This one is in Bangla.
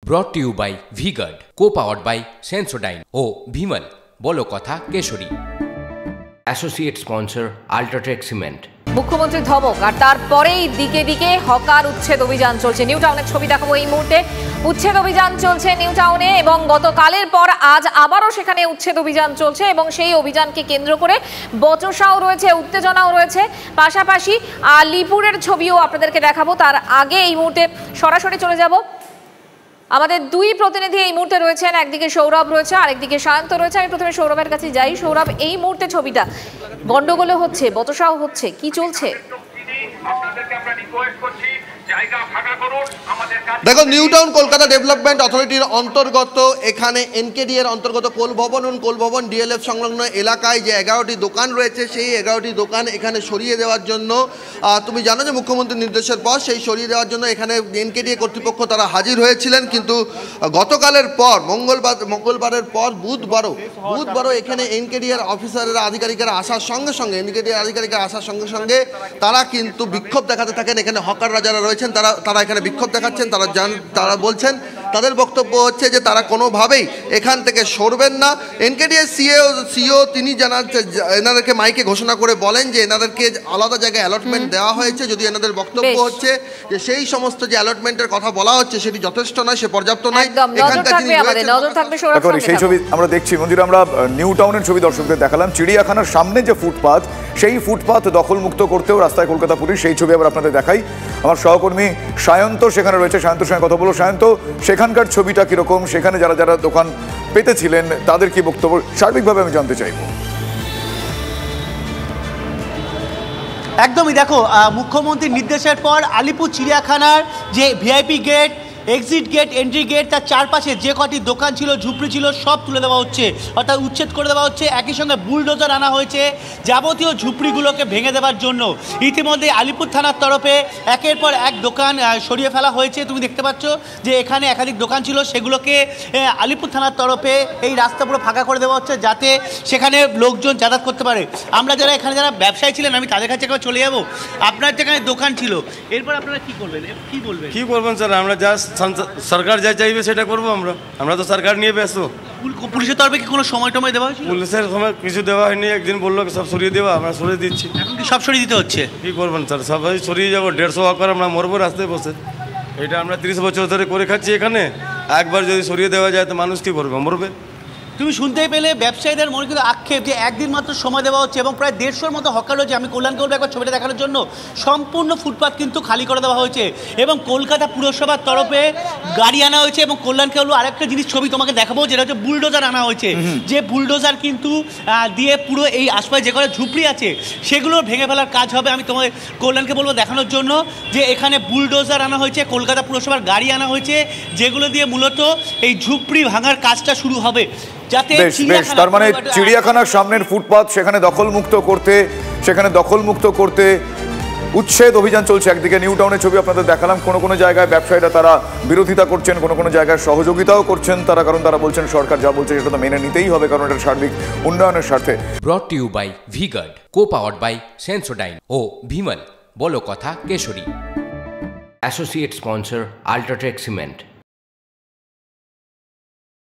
brought to you by V-Guard, co-powered by Sensodyne O Bhimal বলো কথা কেশরী। Associate sponsor UltraTech cement. মুখ্যমন্ত্রী ধমক, আর তারপরেই দিকে দিকে হকার উচ্ছেদ অভিযান চলছে। নিউ টাউনের ছবি দেখাবো এই মুহূর্তে। উচ্ছেদ অভিযান চলছে নিউ টাউনে এবং গতকালের পর আজ আবারও সেখানে উচ্ছেদ অভিযান চলছে এবং সেই অভিযানকে কেন্দ্র করে বচসাও রয়েছে, উত্তেজনাও রয়েছে। পাশাপাশি আলিপুরের ছবিও আপনাদেরকে দেখাবো। তার আগে এই মুহূর্তে সরাসরি চলে যাব, আমাদের দুই প্রতিনিধি এই মুহূর্তে রয়েছেন। একদিকে সৌরভ রয়েছে, আরেকদিকে সায়ন্ত রয়েছে। আমি প্রথমে সৌরভের কাছে যাই। সৌরভ, এই মুহূর্তে ছবিটা গন্ডগোলে হচ্ছে, বচসাও হচ্ছে, কি চলছে? দেখো, নিউ টাউন কলকাতা ডেভেলপমেন্ট অথরিটির অন্তর্গত এখানে এনকেডি এর অন্তর্গত কোলভবন ডিএলএফ সংলগ্ন এলাকায় যে 11টি দোকান রয়েছে, সেই 11টি দোকান এখানে সরিয়ে দেওয়ার জন্য তুমি জানো যে মুখ্যমন্ত্রীর নির্দেশের পর সেই সরিয়ে দেওয়ার জন্য এখানে এনকেডি কর্তৃপক্ষ তারা হাজির হয়েছিলেন। কিন্তু গতকালের পর মঙ্গলবারের পর বুধবারও এখানে এনকেডি এর অফিসারেরা আধিকারিকেরা আসার সঙ্গে সঙ্গে তারা কিন্তু বিক্ষোভ দেখাতে থাকেন। এখানে হকাররা যারা রয়েছেন তারা এখানে বিক্ষোভ দেখাচ্ছেন। তারা বলছেন, তাদের বক্তব্য হচ্ছে যে তারা কোনোভাবেই এখান থেকে সরবেন না। এনকেডিএর সিও তিনি এনাদেরকে মাইকে ঘোষণা করে বলেন যে এনাদেরকে আলাদা জায়গায় অ্যালটমেন্ট দেওয়া হয়েছে, যদি এনাদের বক্তব্য হচ্ছে যে সেই সমস্ত যে অ্যালটমেন্টের কথা বলা হচ্ছে সেটি যথেষ্ট নয়, সে পর্যাপ্ত নয়। সেই ছবি আমরা দেখছি মন্দির, আমরা নিউ টাউনের ছবি দর্শকদের দেখালাম। চিড়িয়াখানার সামনে যে ফুটপাথ, সেই ফুটপাথ দখলমুক্ত করতেও রাস্তায় কলকাতা পুলিশ, সেই ছবি আবার আপনাদের দেখাই। আমার সহকর্মী সায়ন্ত সেখানে রয়েছে, সায়ন্তর সঙ্গে কথা বলবো। সায়ন্ত, সেখানকার ছবিটা কিরকম, সেখানে যারা যারা দোকান পেতেছিলেন তাদের কি বক্তব্য, সার্বিকভাবে আমি জানতে চাইব। একদমই, দেখো, মুখ্যমন্ত্রীর নির্দেশের পর আলিপুর চিড়িয়াখানার যে VIP gate, exit gate, entry gate, তার চারপাশে যে কটি দোকান ছিল, ঝুপড়ি ছিল, সব তুলে দেওয়া হচ্ছে, অর্থাৎ উচ্ছেদ করে দেওয়া হচ্ছে। একই সঙ্গে বুলডোজার আনা হয়েছে যাবতীয় ঝুপড়িগুলোকে ভেঙে দেওয়ার জন্য। ইতিমধ্যে আলিপুর থানার তরফে একের পর এক দোকান সরিয়ে ফেলা হয়েছে। তুমি দেখতে পাচ্ছ যে এখানে একাধিক দোকান ছিল, সেগুলোকে আলিপুর থানার তরফে এই রাস্তা পুরো ফাঁকা করে দেওয়া হচ্ছে যাতে সেখানে লোকজন যাতায়াত করতে পারে। আমরা যারা এখানে যারা ব্যবসায়ী ছিলেন, আমি তাদের কাছে একবার চলে যাবো। আপনার যেখানে দোকান ছিল, এরপর আপনারা কী করবেন, কী বলবেন স্যার? আমরা জাস্ট সরকার যা চাইবে সেটা করবো। আমরা তো সরকার নিয়ে ব্যস্ত। পুলিশের তরফে কি কোনো সময় দেওয়া হয়েছে? পুলিশের সময় কিছু দেওয়া হয়নি। একদিন বললো সব সরিয়ে দেওয়া, আমরা সরিয়ে দিচ্ছি। এখন কি সব সরিয়ে দিতে হচ্ছে? কী করবেন স্যার, সবাই সরিয়ে যাবো। 150 হকার আমরা মরবো রাস্তায় বসে। এটা আমরা 30 বছর ধরে করে খাচ্ছি এখানে। একবার যদি সরিয়ে দেওয়া যায় তো মানুষ কী করবে? মরবে। তুমি শুনতেই পেলে ব্যবসায়ীদের মনে কিন্তু আক্ষেপ যে একদিন মাত্র সময় দেওয়া হচ্ছে এবং প্রায় 150-র মতো হকার রয়েছে। আমি কল্যাণকে বলবো একবার ছবিটা দেখানোর জন্য। সম্পূর্ণ ফুটপাথ কিন্তু খালি করে দেওয়া হয়েছে এবং কলকাতা পুরসভার তরফে গাড়ি আনা হয়েছে। এবং কল্যাণকে বলবো আরেকটা জিনিস ছবি তোমাকে দেখাবো, যেটা হচ্ছে বুলডোজার আনা হয়েছে। যে বুলডোজার কিন্তু দিয়ে পুরো এই আশপাশে যে কটা ঝুপড়ি আছে সেগুলো ভেঙে ফেলার কাজ হবে। আমি তোমাকে কল্যাণকে বলবো দেখানোর জন্য যে এখানে বুলডোজার আনা হয়েছে, কলকাতা পুরসভার গাড়ি আনা হয়েছে, যেগুলো দিয়ে মূলত এই ঝুপড়ি ভাঙার কাজটা শুরু হবে। তার মানে চিড়িয়াখানার সামনের ফুটপাথ সেখানে দখলমুক্ত করতে উচ্ছেদ অভিযান চলছে। একদিকে নিউ টাউনের ছবি আপনাদের দেখালাম, কোনো জায়গায় ব্যবসায়ীরা তারা বিরোধিতা করছেন, কোনো জায়গায় সহযোগিতাও করছেন তারা, কারণ তারা বলছেন সরকার যা বলছে সেটা তো মেনে নিতেই হবে, কারণ এটা সার্বিক উন্নয়নের স্বার্থে। brought to you by V-Guard, co-powered by Sensodyne O Bhimal বলো কথা কেশরী। Associate sponsor UltraTech cement.